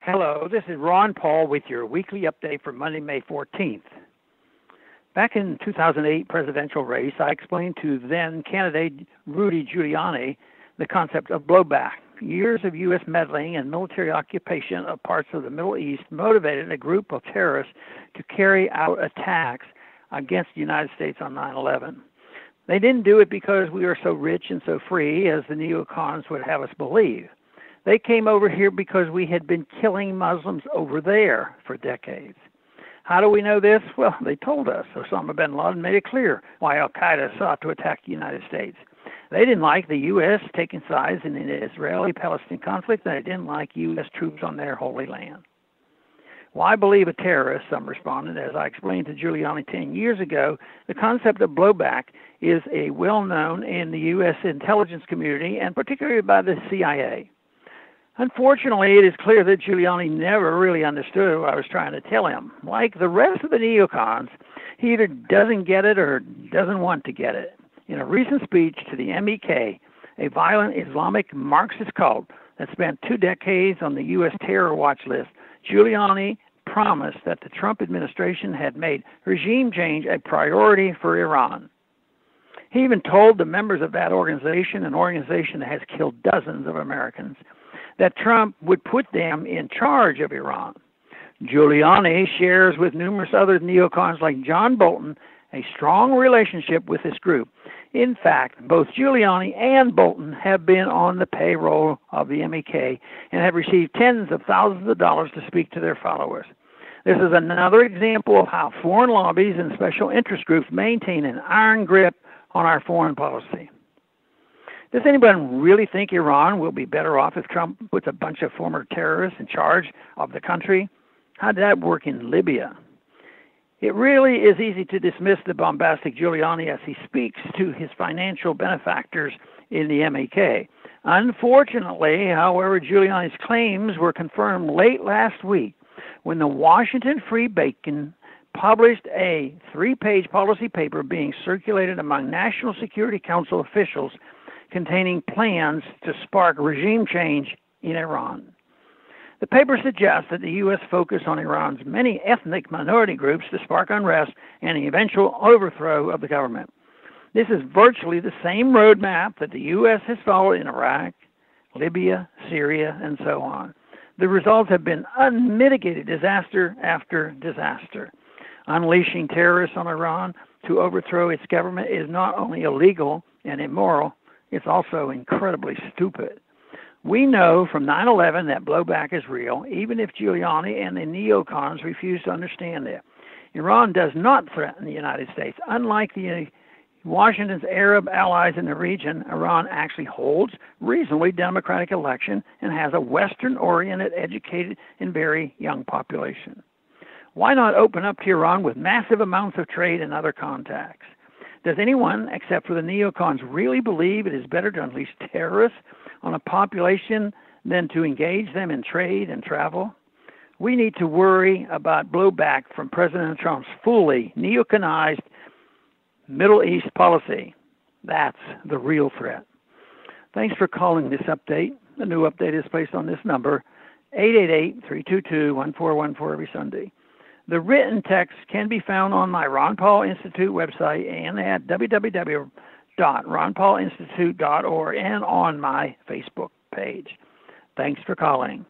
Hello, this is Ron Paul with your weekly update for Monday, May 14th. Back in 2008 presidential race, I explained to then candidate Rudy Giuliani the concept of blowback. Years of U.S. meddling and military occupation of parts of the Middle East motivated a group of terrorists to carry out attacks against the United States on 9/11. They didn't do it because we are so rich and so free, as the neocons would have us believe. They came over here because we had been killing Muslims over there for decades. How do we know this? Well, they told us. Osama bin Laden made it clear why al-Qaeda sought to attack the United States. They didn't like the U.S. taking sides in the Israeli-Palestine conflict, and they didn't like U.S. troops on their holy land. Why believe a terrorist? Some responded. As I explained to Giuliani 10 years ago, the concept of blowback is a well-known in the U.S. intelligence community, and particularly by the CIA. Unfortunately, it is clear that Giuliani never really understood what I was trying to tell him. Like the rest of the neocons, he either doesn't get it or doesn't want to get it. In a recent speech to the MEK, a violent Islamic Marxist cult that spent 2 decades on the U.S. terror watch list, Giuliani promised that the Trump administration had made regime change a priority for Iran. He even told the members of that organization, an organization that has killed dozens of Americans, that Trump would put them in charge of Iran. Giuliani shares with numerous other neocons like John Bolton a strong relationship with this group. In fact, both Giuliani and Bolton have been on the payroll of the MEK and have received tens of thousands of dollars to speak to their followers. This is another example of how foreign lobbies and special interest groups maintain an iron grip on our foreign policy. Does anyone really think Iran will be better off if Trump puts a bunch of former terrorists in charge of the country? How did that work in Libya? It really is easy to dismiss the bombastic Giuliani as he speaks to his financial benefactors in the MEK. Unfortunately, however, Giuliani's claims were confirmed late last week when the Washington Free Beacon published a 3-page policy paper being circulated among National Security Council officials containing plans to spark regime change in Iran. The paper suggests that the U.S. focus on Iran's many ethnic minority groups to spark unrest and the eventual overthrow of the government. This is virtually the same roadmap that the U.S. has followed in Iraq, Libya, Syria, and so on. The results have been unmitigated disaster after disaster. Unleashing terrorists on Iran to overthrow its government is not only illegal and immoral, it's also incredibly stupid. We know from 9/11 that blowback is real, even if Giuliani and the neocons refuse to understand it. Iran does not threaten the United States. Unlike the Washington's Arab allies in the region, Iran actually holds reasonably democratic election and has a Western-oriented, educated, and very young population. Why not open up to Iran with massive amounts of trade and other contacts? Does anyone, except for the neocons, really believe it is better to unleash terrorists on a population than to engage them in trade and travel? We need to worry about blowback from President Trump's fully neoconized Middle East policy. That's the real threat. Thanks for calling this update. The new update is placed on this number, 888-322-1414 every Sunday. The written text can be found on my Ron Paul Institute website and at www.ronpaulinstitute.org and on my Facebook page. Thanks for calling.